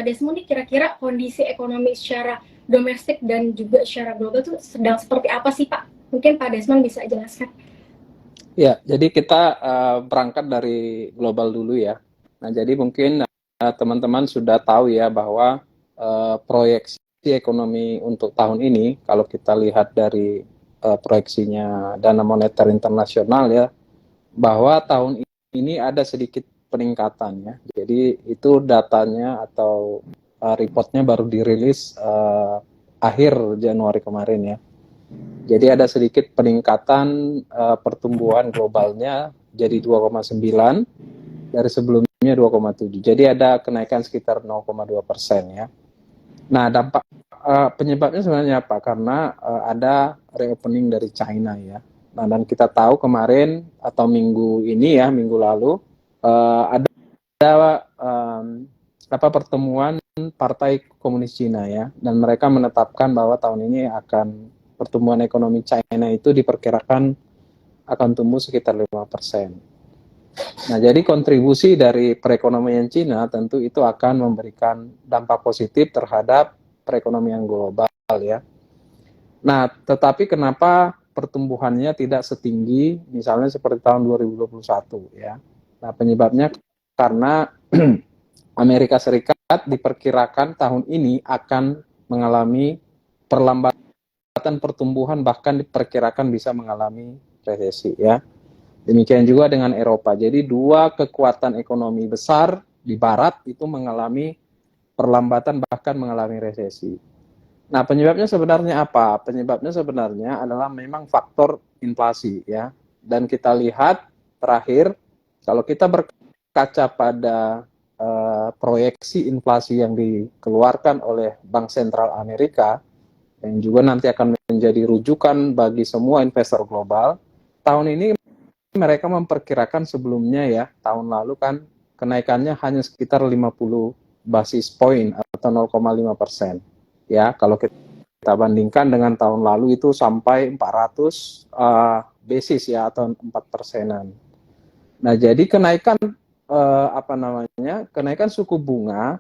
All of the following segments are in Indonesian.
Pak Desmond nih, kira-kira kondisi ekonomi secara domestik dan juga secara global itu sedang seperti apa sih Pak? Mungkin Pak Desmond bisa jelaskan. Ya, jadi kita berangkat dari global dulu ya. Nah, jadi mungkin teman-teman sudah tahu ya bahwa proyeksi ekonomi untuk tahun ini, kalau kita lihat dari proyeksinya Dana Moneter Internasional ya, bahwa tahun ini ada sedikit peningkatan ya. Jadi itu datanya atau reportnya baru dirilis akhir Januari kemarin ya. Jadi ada sedikit peningkatan pertumbuhan globalnya jadi 2,9 dari sebelumnya 2,7. Jadi ada kenaikan sekitar 0,2% ya. Nah, dampak penyebabnya sebenarnya apa? Karena ada reopening dari China ya. Nah, dan kita tahu kemarin atau minggu ini ya, minggu lalu ada pertemuan Partai Komunis Cina ya, dan mereka menetapkan bahwa tahun ini akan pertumbuhan ekonomi China itu diperkirakan akan tumbuh sekitar 5%. Nah, jadi kontribusi dari perekonomian Cina tentu itu akan memberikan dampak positif terhadap perekonomian global ya. Nah, tetapi kenapa pertumbuhannya tidak setinggi misalnya seperti tahun 2021 ya. Nah, penyebabnya karena Amerika Serikat diperkirakan tahun ini akan mengalami perlambatan pertumbuhan, bahkan diperkirakan bisa mengalami resesi ya. Demikian juga dengan Eropa. Jadi dua kekuatan ekonomi besar di barat itu mengalami perlambatan bahkan mengalami resesi. Nah, penyebabnya sebenarnya apa? Penyebabnya sebenarnya adalah memang faktor inflasi ya. Dan kita lihat terakhir kalau kita berkaca pada proyeksi inflasi yang dikeluarkan oleh Bank Sentral Amerika yang juga nanti akan menjadi rujukan bagi semua investor global, tahun ini mereka memperkirakan sebelumnya ya, tahun lalu kan kenaikannya hanya sekitar 50 basis point atau 0,5%. Ya, kalau kita bandingkan dengan tahun lalu itu sampai 400 basis ya atau 4%-an. Nah, jadi kenaikan kenaikan suku bunga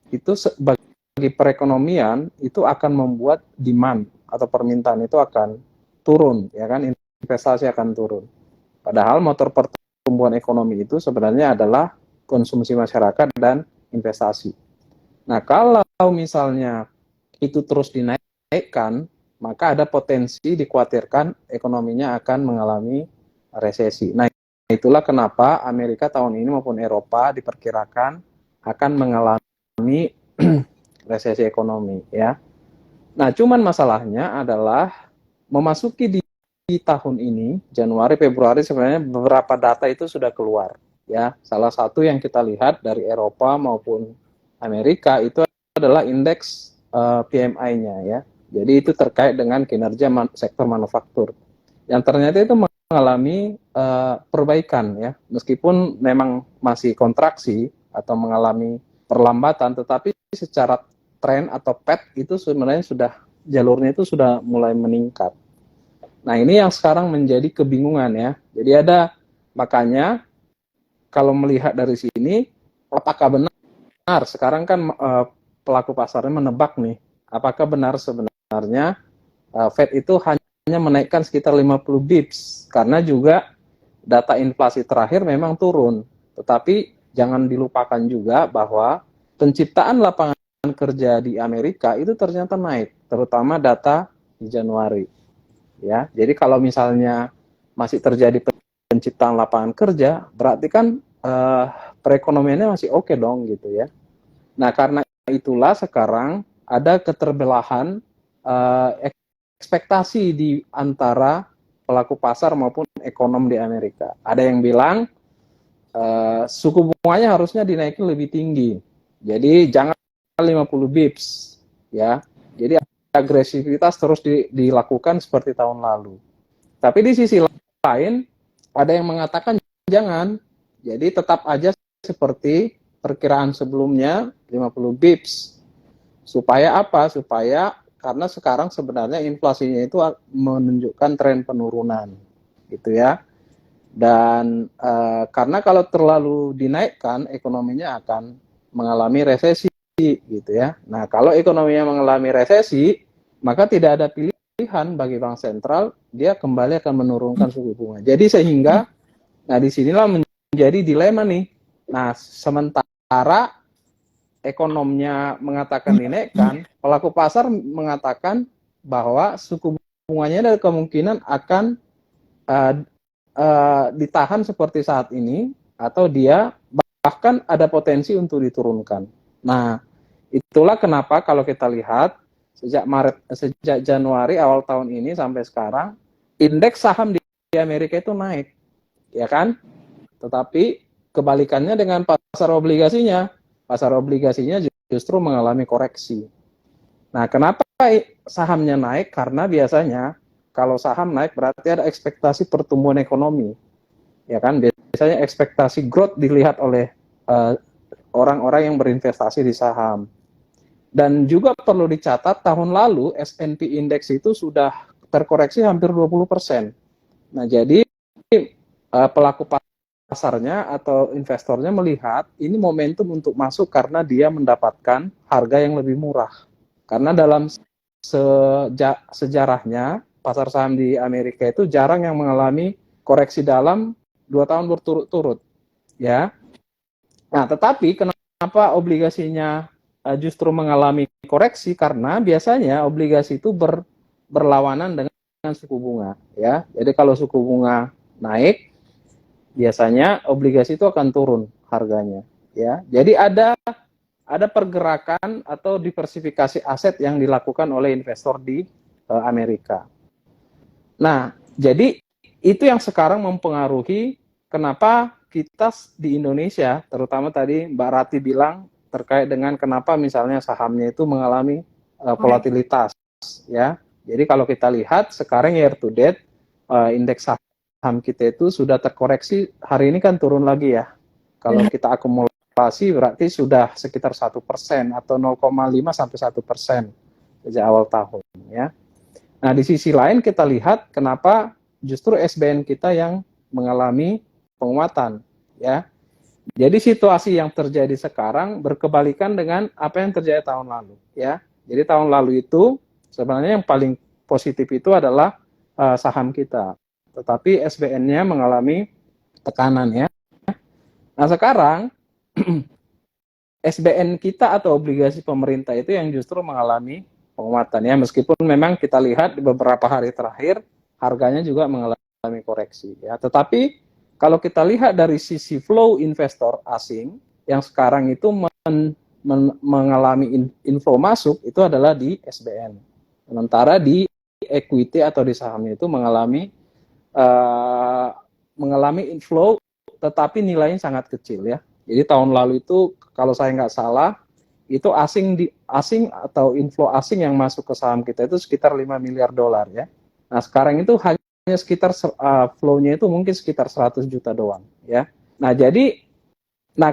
itu bagi perekonomian itu akan membuat demand atau permintaan itu akan turun, ya kan, investasi akan turun. Padahal motor pertumbuhan ekonomi itu sebenarnya adalah konsumsi masyarakat dan investasi. Nah, kalau misalnya itu terus dinaikkan, maka ada potensi dikhawatirkan ekonominya akan mengalami resesi. Nah, itulah kenapa Amerika tahun ini maupun Eropa diperkirakan akan mengalami resesi ekonomi ya. Nah, cuman masalahnya adalah memasuki di tahun ini, Januari, Februari sebenarnya beberapa data itu sudah keluar ya. Salah satu yang kita lihat dari Eropa maupun Amerika itu adalah indeks PMI-nya ya. Jadi itu terkait dengan kinerja sektor manufaktur. Yang ternyata itu mengalami perbaikan ya, meskipun memang masih kontraksi atau mengalami perlambatan, tetapi secara tren atau path itu sebenarnya sudah jalurnya itu sudah mulai meningkat. Nah, ini yang sekarang menjadi kebingungan ya. Jadi ada, makanya kalau melihat dari sini, apakah benar sekarang kan pelaku pasarnya menebak nih, apakah benar sebenarnya Fed itu hanya menaikkan sekitar 50 bips, karena juga data inflasi terakhir memang turun. Tetapi jangan dilupakan juga bahwa penciptaan lapangan kerja di Amerika itu ternyata naik, terutama data di Januari. Ya, jadi kalau misalnya masih terjadi penciptaan lapangan kerja, berarti kan perekonomiannya masih oke dong gitu ya. Nah, karena itulah sekarang ada keterbelahan ekspektasi di antara pelaku pasar maupun ekonom di Amerika. Ada yang bilang suku bunganya harusnya dinaikin lebih tinggi. Jadi jangan 50 bips ya. Jadi agresivitas terus dilakukan seperti tahun lalu. Tapi di sisi lain ada yang mengatakan jangan. Jadi tetap aja seperti perkiraan sebelumnya 50 bips. Supaya apa? Supaya karena sekarang sebenarnya inflasinya itu menunjukkan tren penurunan gitu ya. Dan karena kalau terlalu dinaikkan ekonominya akan mengalami resesi gitu ya. Nah, kalau ekonominya mengalami resesi, maka tidak ada pilihan bagi bank sentral, dia kembali akan menurunkan suku bunga. Jadi sehingga, nah disinilah menjadi dilema nih. Nah, sementara ekonomnya mengatakan dinaikkan, pelaku pasar mengatakan bahwa suku bunganya ada kemungkinan akan ditahan seperti saat ini, atau dia bahkan ada potensi untuk diturunkan. Nah, itulah kenapa kalau kita lihat sejak Januari awal tahun ini sampai sekarang, indeks saham di Amerika itu naik, ya kan? Tetapi kebalikannya dengan pasar obligasinya justru mengalami koreksi. Nah, kenapa sahamnya naik? Karena biasanya kalau saham naik berarti ada ekspektasi pertumbuhan ekonomi, ya kan? Biasanya ekspektasi growth dilihat oleh orang-orang yang berinvestasi di saham. Dan juga perlu dicatat tahun lalu S&P Index itu sudah terkoreksi hampir 20%. Nah, jadi pelaku pasarnya atau investornya melihat ini momentum untuk masuk karena dia mendapatkan harga yang lebih murah. Karena dalam sejarahnya pasar saham di Amerika itu jarang yang mengalami koreksi dalam 2 tahun berturut-turut, ya. Nah, tetapi kenapa obligasinya justru mengalami koreksi? Karena biasanya obligasi itu berlawanan dengan suku bunga, ya. Jadi kalau suku bunga naik, biasanya obligasi itu akan turun harganya, ya. Jadi ada pergerakan atau diversifikasi aset yang dilakukan oleh investor di Amerika. Nah, jadi itu yang sekarang mempengaruhi kenapa kita di Indonesia, terutama tadi Mbak Rati bilang terkait dengan kenapa misalnya sahamnya itu mengalami volatilitas, ya. Jadi kalau kita lihat sekarang year to date, indeks saham kita itu sudah terkoreksi, hari ini kan turun lagi ya. Kalau kita akumulasi berarti sudah sekitar 1% atau 0,5 sampai 1% sejak awal tahun, ya. Nah, di sisi lain kita lihat kenapa justru SBN kita yang mengalami penguatan, ya. Jadi situasi yang terjadi sekarang berkebalikan dengan apa yang terjadi tahun lalu, ya. Jadi tahun lalu itu sebenarnya yang paling positif itu adalah saham kita, tetapi SBN-nya mengalami tekanan, ya. Nah, sekarang SBN kita atau obligasi pemerintah itu yang justru mengalami penguatan, ya, meskipun memang kita lihat di beberapa hari terakhir harganya juga mengalami koreksi, ya. Tetapi kalau kita lihat dari sisi flow investor asing yang sekarang itu mengalami inflow masuk itu adalah di SBN, sementara di equity atau di sahamnya itu mengalami inflow tetapi nilainya sangat kecil, ya. Jadi tahun lalu itu kalau saya nggak salah itu asing atau inflow asing yang masuk ke saham kita itu sekitar 5 miliar dolar, ya. Nah, sekarang itu hanya sekitar flow-nya itu mungkin sekitar 100 juta doang, ya. Nah,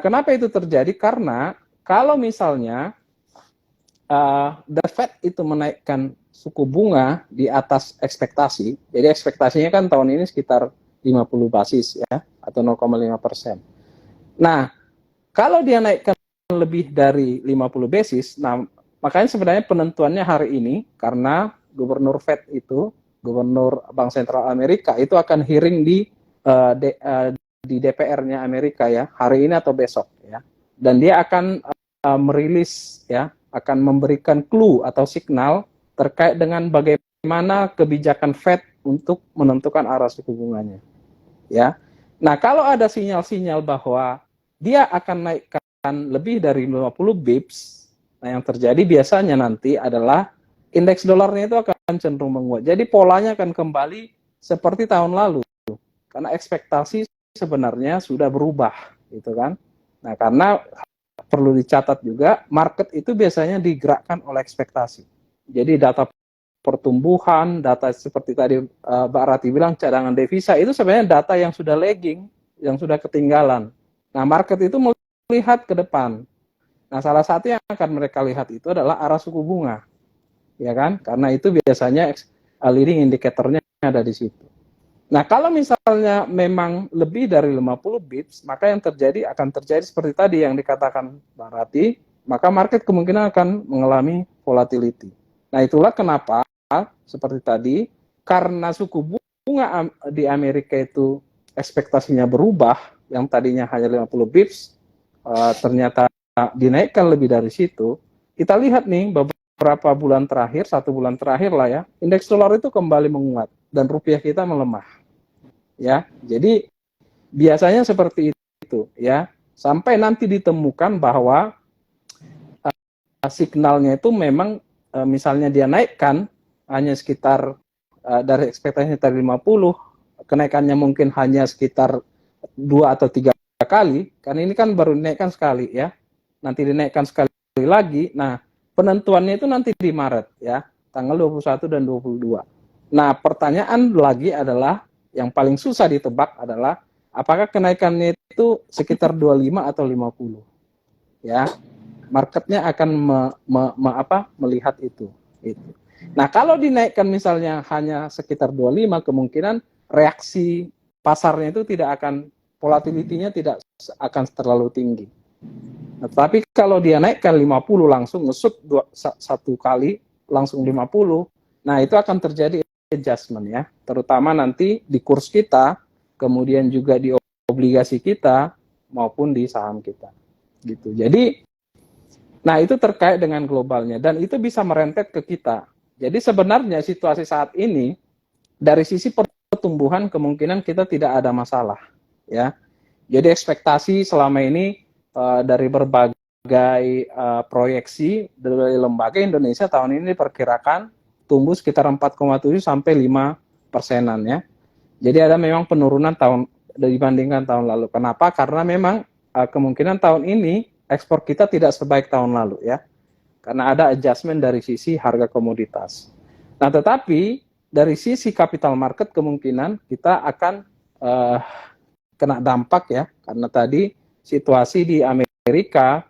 kenapa itu terjadi? Karena kalau misalnya the Fed itu menaikkan suku bunga di atas ekspektasi, jadi ekspektasinya kan tahun ini sekitar 50 basis, ya, atau 0,5%. Nah, kalau dia naikkan lebih dari 50 basis, nah makanya sebenarnya penentuannya hari ini karena gubernur Fed itu, gubernur Bank Sentral Amerika itu akan hearing di DPR-nya Amerika, ya, hari ini atau besok, ya. Dan dia akan merilis, ya, akan memberikan clue atau signal terkait dengan bagaimana kebijakan Fed untuk menentukan arah suku bunganya, ya. Nah, kalau ada sinyal-sinyal bahwa dia akan naikkan lebih dari 50 bips, nah yang terjadi biasanya nanti adalah indeks dolarnya itu akan cenderung menguat. Jadi polanya akan kembali seperti tahun lalu, karena ekspektasi sebenarnya sudah berubah, gitu kan. Nah, karena perlu dicatat juga, market itu biasanya digerakkan oleh ekspektasi. Jadi data pertumbuhan, data seperti tadi Mbak Rati bilang cadangan devisa itu sebenarnya data yang sudah lagging, yang sudah ketinggalan. Nah, market itu melihat ke depan. Nah, salah satu yang akan mereka lihat itu adalah arah suku bunga, ya kan? Karena itu biasanya leading indicatornya ada di situ. Nah, kalau misalnya memang lebih dari 50 bips, maka yang akan terjadi seperti tadi yang dikatakan Mbak Rati, maka market kemungkinan akan mengalami volatility. Nah, itulah kenapa seperti tadi, karena suku bunga di Amerika itu ekspektasinya berubah, yang tadinya hanya 50 bips, ternyata dinaikkan lebih dari situ. Kita lihat nih beberapa bulan terakhir, 1 bulan terakhir lah ya, indeks dolar itu kembali menguat dan rupiah kita melemah. Ya, jadi biasanya seperti itu ya, sampai nanti ditemukan bahwa signalnya itu memang misalnya dia naikkan hanya sekitar dari ekspektasinya tadi 50, kenaikannya mungkin hanya sekitar 2 atau 3 kali, karena ini kan baru dinaikkan sekali ya, nanti dinaikkan sekali lagi. Nah, penentuannya itu nanti di Maret ya, tanggal 21 dan 22. Nah, pertanyaan lagi adalah, yang paling susah ditebak adalah apakah kenaikannya itu sekitar 25 atau 50 ya. Marketnya akan melihat itu. Nah, kalau dinaikkan misalnya hanya sekitar 25, kemungkinan reaksi pasarnya itu tidak akan, volatility-nya tidak akan terlalu tinggi. Nah, tapi kalau dia naikkan 50 langsung ngesut satu kali langsung 50, nah itu akan terjadi adjustment ya, terutama nanti di kurs kita, kemudian juga di obligasi kita maupun di saham kita. Gitu. Jadi nah, itu terkait dengan globalnya dan itu bisa merentet ke kita. Jadi sebenarnya situasi saat ini dari sisi pertumbuhan kemungkinan kita tidak ada masalah, ya. Jadi ekspektasi selama ini dari berbagai proyeksi dari lembaga, Indonesia tahun ini diperkirakan tumbuh sekitar 4,7 sampai 5%-an ya. Jadi ada memang penurunan dibandingkan tahun lalu. Kenapa? Karena memang kemungkinan tahun ini ekspor kita tidak sebaik tahun lalu ya, karena ada adjustment dari sisi harga komoditas. Nah, tetapi dari sisi capital market kemungkinan kita akan kena dampak ya, karena tadi situasi di Amerika,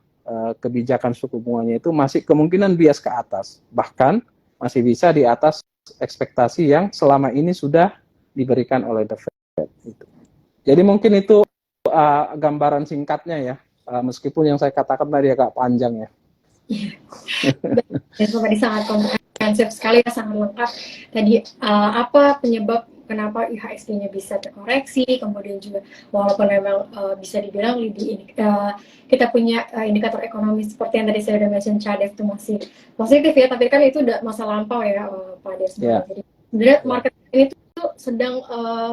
kebijakan suku bunganya itu masih kemungkinan bias ke atas, bahkan masih bisa di atas ekspektasi yang selama ini sudah diberikan oleh The Fed. Jadi mungkin itu gambaran singkatnya ya. Meskipun yang saya katakan tadi agak panjang ya. Dan tadi sangat komprehensif sekali ya, sangat lengkap. Tadi apa penyebab kenapa IHSG-nya bisa terkoreksi, kemudian juga walaupun memang bisa dibilang kita punya indikator ekonomi seperti yang tadi saya sudah mention, CADEF itu masih positif ya, tapi kan itu udah masa lampau ya Pak Desmond. Yeah. Jadi sebenarnya market ini tuh sedang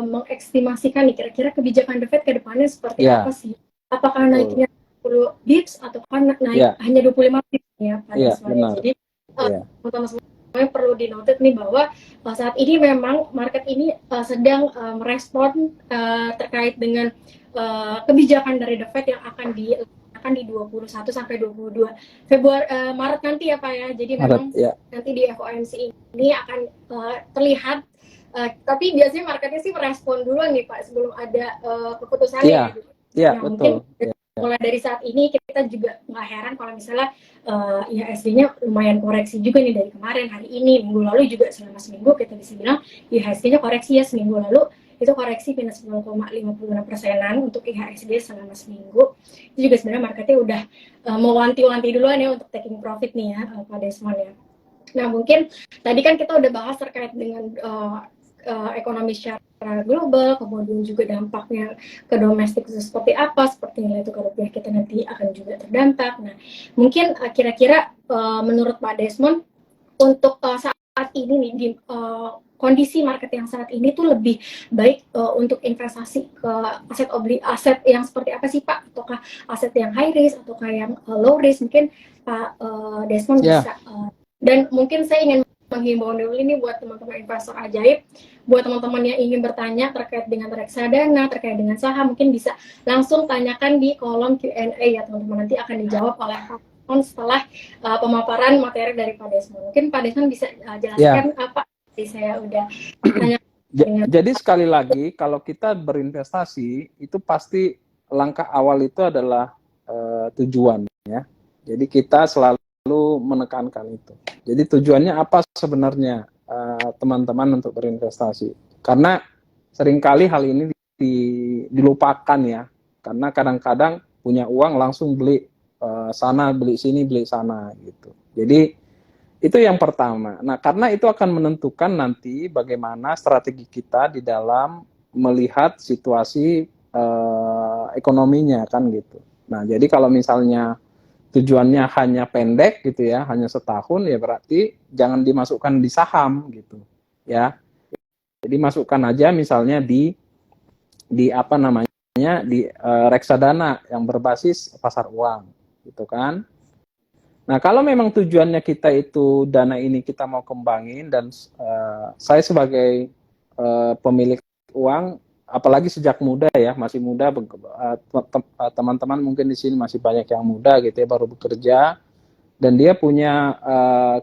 mengestimasikan nih kira-kira kebijakan The Fed ke depannya seperti apa sih? Apakah naiknya 10 bips atau kan naik hanya 25 bips ya Pak Desmond. Jadi teman-teman semuanya perlu dinotet nih bahwa saat ini memang market ini sedang merespon terkait dengan kebijakan dari The Fed yang akan di 21 sampai 22 Februari Maret nanti ya Pak ya. Jadi memang nanti di FOMC ini akan terlihat, tapi biasanya marketnya sih merespon duluan nih Pak sebelum ada keputusannya. Iya, betul. Mungkin mulai dari saat ini kita juga nggak heran kalau misalnya IHSG-nya lumayan koreksi juga nih dari kemarin, hari ini, minggu lalu juga selama seminggu kita bisa bilang IHSG-nya koreksi ya. Seminggu lalu itu koreksi minus 0,56%-an untuk IHSG selama seminggu. Itu juga sebenarnya marketnya udah mewanti-wanti duluan ya untuk taking profit nih ya Pak Desmond ya. Nah mungkin tadi kan kita udah bahas terkait dengan ekonomi secara global, kemudian juga dampaknya ke domestik seperti apa, seperti nilai tukar rupiah kita nanti akan juga terdampak. Nah, mungkin kira-kira menurut Pak Desmond untuk saat ini nih di kondisi market yang saat ini tuh lebih baik untuk investasi ke aset yang seperti apa sih Pak? Ataukah aset yang high risk ataukah yang low risk? Mungkin Pak Desmond bisa dan mungkin saya ingin menghimbau dulu ini buat teman-teman investor ajaib, buat teman-teman yang ingin bertanya terkait dengan reksadana, terkait dengan saham, mungkin bisa langsung tanyakan di kolom Q&A ya teman-teman, nanti akan dijawab oleh Pak Desmond setelah pemaparan materi dari Pak Desmond. Mungkin Pak Desmond bisa jelaskan apa tadi saya udah tanya. Jadi sekali lagi, kalau kita berinvestasi itu pasti langkah awal itu adalah tujuan ya. Jadi kita selalu menekankan itu. Jadi tujuannya apa sebenarnya teman-teman untuk berinvestasi? Karena seringkali hal ini dilupakan ya. Karena kadang-kadang punya uang langsung beli sana beli sini beli sana gitu. Jadi itu yang pertama. Nah, karena itu akan menentukan nanti bagaimana strategi kita di dalam melihat situasi ekonominya kan gitu. Nah, jadi kalau misalnya tujuannya hanya pendek gitu ya, hanya setahun ya berarti jangan dimasukkan di saham gitu ya. Jadi masukkan aja misalnya di apa namanya di reksadana yang berbasis pasar uang gitu kan. Nah, kalau memang tujuannya kita itu dana ini kita mau kembangin dan saya sebagai pemilik uang, apalagi sejak muda ya, masih muda, teman-teman mungkin di sini masih banyak yang muda gitu ya, baru bekerja, dan dia punya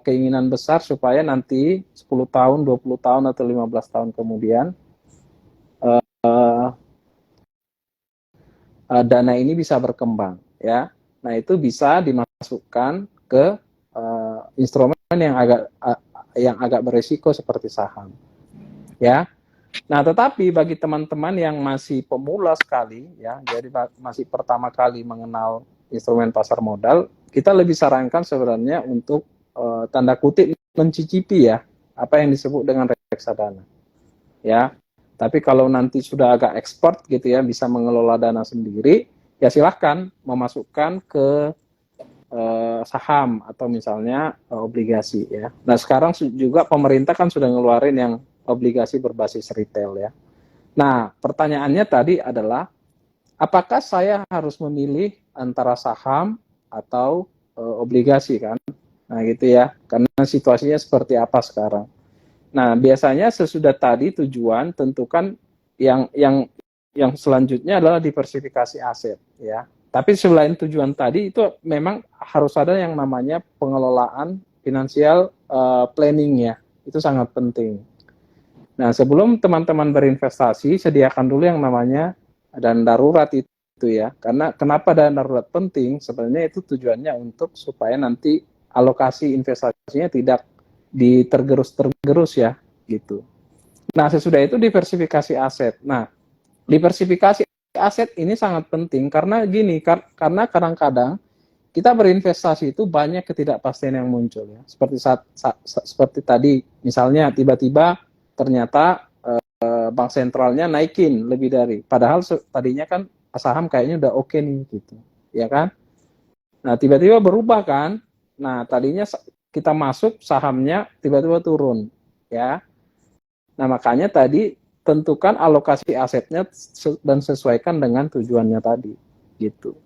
keinginan besar supaya nanti 10 tahun, 20 tahun atau 15 tahun kemudian dana ini bisa berkembang ya. Nah, itu bisa dimasukkan ke instrumen yang agak berisiko seperti saham. Ya. Nah, tetapi bagi teman-teman yang masih pemula sekali ya, jadi masih pertama kali mengenal instrumen pasar modal, kita lebih sarankan sebenarnya untuk tanda kutip mencicipi ya apa yang disebut dengan reksadana. Ya. Tapi kalau nanti sudah agak expert gitu ya, bisa mengelola dana sendiri, ya silahkan memasukkan ke saham atau misalnya obligasi ya. Nah, sekarang juga pemerintah kan sudah ngeluarin yang obligasi berbasis retail ya. Nah, pertanyaannya tadi adalah apakah saya harus memilih antara saham atau obligasi kan? Nah, gitu ya. Karena situasinya seperti apa sekarang. Nah, biasanya sesudah tadi tujuan tentukan yang selanjutnya adalah diversifikasi aset ya. Tapi selain tujuan tadi itu memang harus ada yang namanya pengelolaan finansial planning ya. Itu sangat penting. Nah, sebelum teman-teman berinvestasi, sediakan dulu yang namanya dana darurat itu ya. Karena kenapa dana darurat penting? Sebenarnya itu tujuannya untuk supaya nanti alokasi investasinya tidak ditergerus-tergerus ya gitu. Nah, sesudah itu diversifikasi aset. Nah, diversifikasi aset ini sangat penting karena gini, karena kadang-kadang kita berinvestasi itu banyak ketidakpastian yang muncul ya. Seperti tadi, misalnya tiba-tiba ternyata bank sentralnya naikin lebih dari, padahal tadinya kan saham kayaknya udah oke nih gitu, ya kan? Nah, tiba-tiba berubah kan? Nah, tadinya kita masuk sahamnya tiba-tiba turun, ya. Nah, makanya tadi tentukan alokasi asetnya dan sesuaikan dengan tujuannya tadi, gitu.